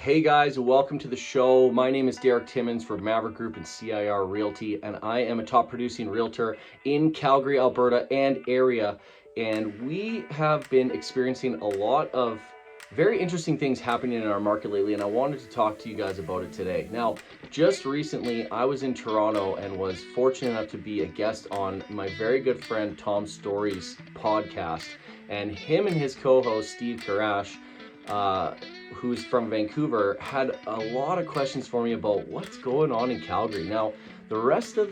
Hey guys, welcome to the show. My name is Derek Timmons from Maverick Group and CIR Realty, and I am a top producing realtor in Calgary, Alberta and area. And we have been experiencing a lot of very interesting things happening in our market lately, and I wanted to talk to you guys about it today. Now, just recently, I was in Toronto and was fortunate enough to be a guest on my very good friend Tom Story's podcast. And him and his co-host, Steve Karash, who's from Vancouver, had a lot of questions for me about what's going on in Calgary. Now, the rest of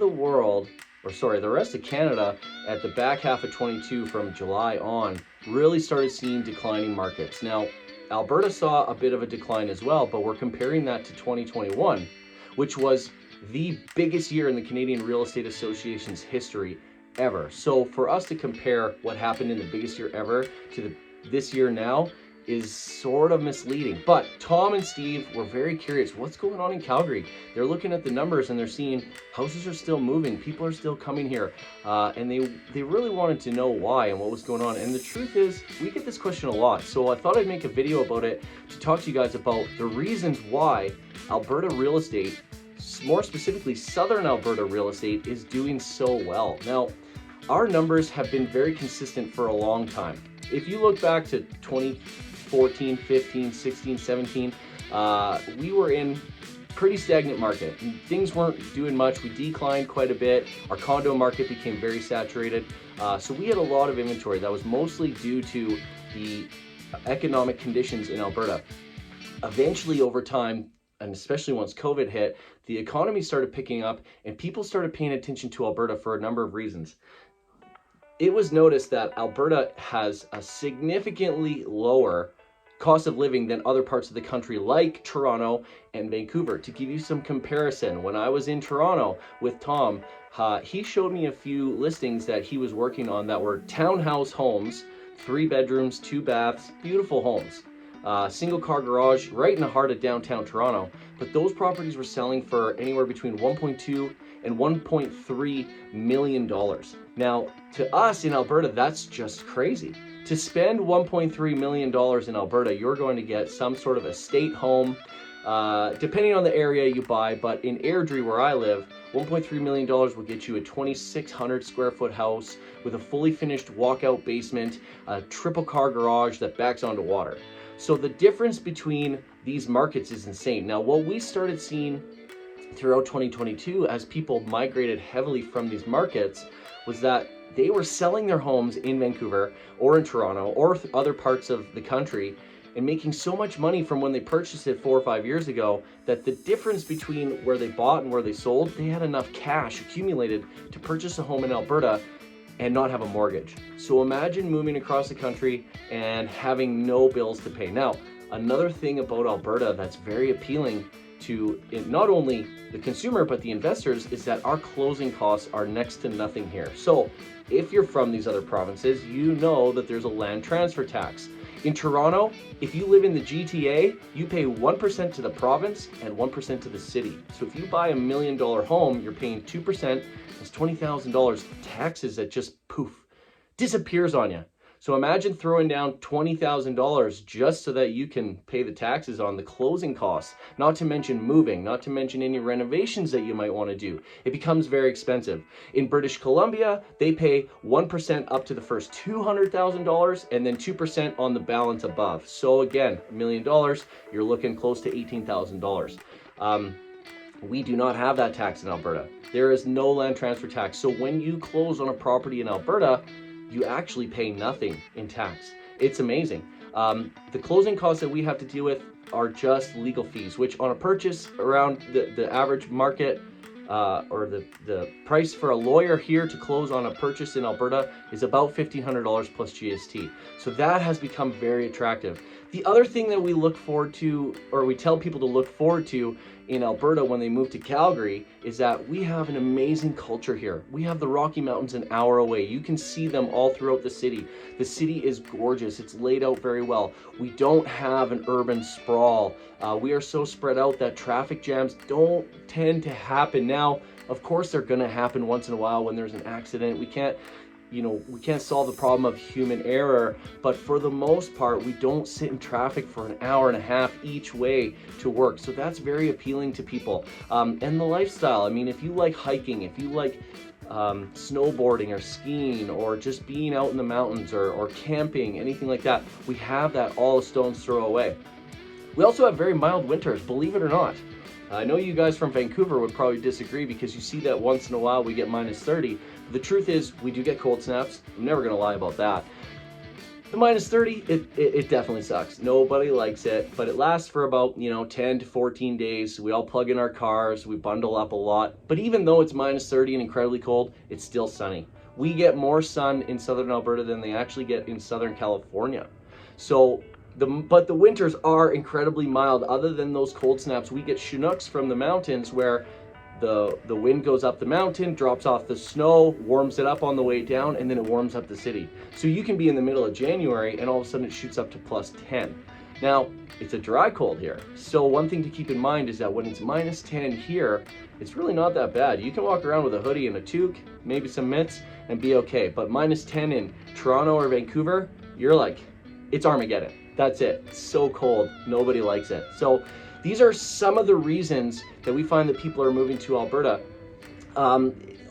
Canada at the back half of 22 from July on really started seeing declining markets. Now, Alberta saw a bit of a decline as well, but we're comparing that to 2021, which was the biggest year in the Canadian Real Estate Association's history ever. So for us to compare what happened in the biggest year ever to this year now is sort of misleading. But Tom and Steve were very curious, what's going on in Calgary? They're looking at the numbers and they're seeing houses are still moving, people are still coming here, and they really wanted to know why and what was going on. And the truth is, we get this question a lot, so I thought I'd make a video about it to talk to you guys about the reasons why Alberta real estate, more specifically Southern Alberta real estate, is doing so well. Now, our numbers have been very consistent for a long time. If you look back to 2014, 15, 16, 17, we were in pretty stagnant market. Things weren't doing much. We declined quite a bit. Our condo market became very saturated. So we had a lot of inventory that was mostly due to the economic conditions in Alberta. Eventually, over time, and especially once COVID hit, the economy started picking up and people started paying attention to Alberta for a number of reasons. It was noticed that Alberta has a significantly lower cost of living than other parts of the country like Toronto and Vancouver. To give you some comparison, when I was in Toronto with Tom, he showed me a few listings that he was working on that were townhouse homes, 3 bedrooms, 2 baths, beautiful homes. Single car garage right in the heart of downtown Toronto. But those properties were selling for anywhere between 1.2 and 1.3 million dollars. Now, to us in Alberta, that's just crazy. To spend 1.3 million dollars in Alberta, you're going to get some sort of estate home, depending on the area you buy. But in Airdrie, where I live, 1.3 million dollars will get you a 2,600 square foot house with a fully finished walkout basement, a triple car garage that backs onto water. So the difference between these markets is insane. Now, what we started seeing throughout 2022 as people migrated heavily from these markets was that they were selling their homes in Vancouver or in Toronto or other parts of the country and making so much money from when they purchased it 4 or 5 years ago that the difference between where they bought and where they sold, they had enough cash accumulated to purchase a home in Alberta and not have a mortgage. So imagine moving across the country and having no bills to pay. Now, another thing about Alberta that's very appealing to not only the consumer but the investors is that our closing costs are next to nothing here. So if you're from these other provinces, you know that there's a land transfer tax. In Toronto, if you live in the GTA, you pay 1% to the province and 1% to the city. So if you buy $1 million home, you're paying 2%. That's $20,000 taxes that just poof, disappears on you. So imagine throwing down $20,000 just so that you can pay the taxes on the closing costs, not to mention moving, not to mention any renovations that you might want to do. It becomes very expensive. In British Columbia, they pay 1% up to the first $200,000 and then 2% on the balance above. So again, $1 million, you're looking close to $18,000. We do not have that tax in Alberta. There is no land transfer tax. So when you close on a property in Alberta, you actually pay nothing in tax. It's amazing. The closing costs that we have to deal with are just legal fees, which on a purchase around the average market or the price for a lawyer here to close on a purchase in Alberta is about $1,500 plus GST. So that has become very attractive. The other thing that we look forward to, or we tell people to look forward to in Alberta when they move to Calgary, is that we have an amazing culture here. We have the Rocky Mountains an hour away. You can see them all throughout the city. The city is gorgeous. It's laid out very well. We don't have an urban sprawl. We are so spread out that traffic jams don't tend to happen. Now, of course, they're gonna happen once in a while when there's an accident. We can't we can't solve the problem of human error, but for the most part, we don't sit in traffic for an hour and a half each way to work. So that's very appealing to people. And the lifestyle, I mean, if you like hiking, if you like snowboarding or skiing or just being out in the mountains or camping, anything like that, we have that all a stone's throw away. We also have very mild winters, believe it or not. I know you guys from Vancouver would probably disagree because you see that once in a while we get -30. The truth is we do get cold snaps. I'm never gonna lie about that. The -30, it definitely sucks. Nobody likes it, but it lasts for about 10 to 14 days. We all plug in our cars, we bundle up a lot. But even though it's -30 and incredibly cold, it's still sunny. We get more sun in southern Alberta than they actually get in southern California. So but the winters are incredibly mild. Other than those cold snaps, we get Chinooks from the mountains where the wind goes up the mountain, drops off the snow, warms it up on the way down, and then it warms up the city. So you can be in the middle of January and all of a sudden it shoots up to +10. Now, it's a dry cold here. So one thing to keep in mind is that when it's -10 here, it's really not that bad. You can walk around with a hoodie and a toque, maybe some mitts, and be okay. But -10 in Toronto or Vancouver, you're like, it's Armageddon. That's it. It's so cold. Nobody likes it. So these are some of the reasons that we find that people are moving to Alberta.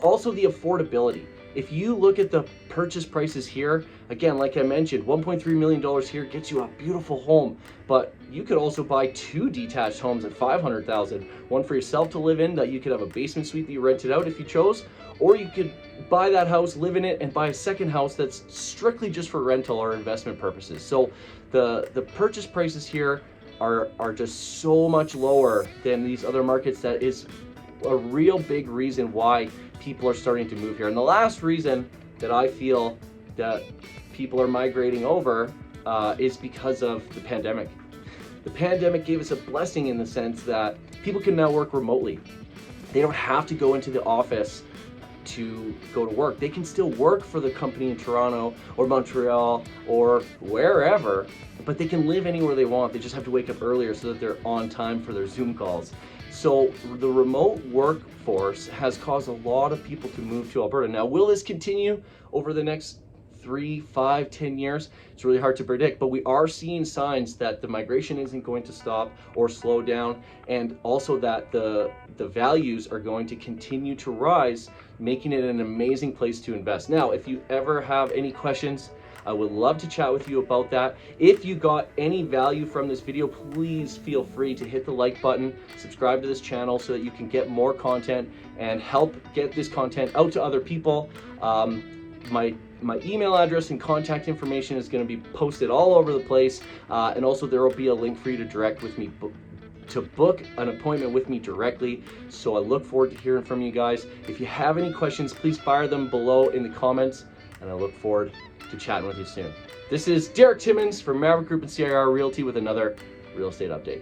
Also the affordability. If you look at the purchase prices here, again, like I mentioned, $1.3 million here gets you a beautiful home, but you could also buy 2 detached homes at $500,000. One for yourself to live in that you could have a basement suite that you rented out if you chose, or you could buy that house, live in it, and buy a second house that's strictly just for rental or investment purposes. So the purchase prices here are just so much lower than these other markets. That is a real big reason why people are starting to move here. And the last reason that I feel that people are migrating over is because of the pandemic. The pandemic gave us a blessing in the sense that people can now work remotely. They don't have to go into the office to go to work. They can still work for the company in Toronto or Montreal or wherever, but they can live anywhere they want. They just have to wake up earlier so that they're on time for their Zoom calls. So the remote workforce has caused a lot of people to move to Alberta. Now, will this continue over the next 3, 5, 10 years? It's really hard to predict, but we are seeing signs that the migration isn't going to stop or slow down, and also that the values are going to continue to rise, making it an amazing place to invest. Now, if you ever have any questions, I would love to chat with you about that. If you got any value from this video, please feel free to hit the like button, subscribe to this channel so that you can get more content and help get this content out to other people. My email address and contact information is going to be posted all over the place, and also there will be a link for you to direct with me to book an appointment with me directly. So I look forward to hearing from you guys. If you have any questions, please fire them below in the comments, and I look forward to chatting with you soon. This is Derek Timmons from Maverick Group and CIR Realty with another real estate update.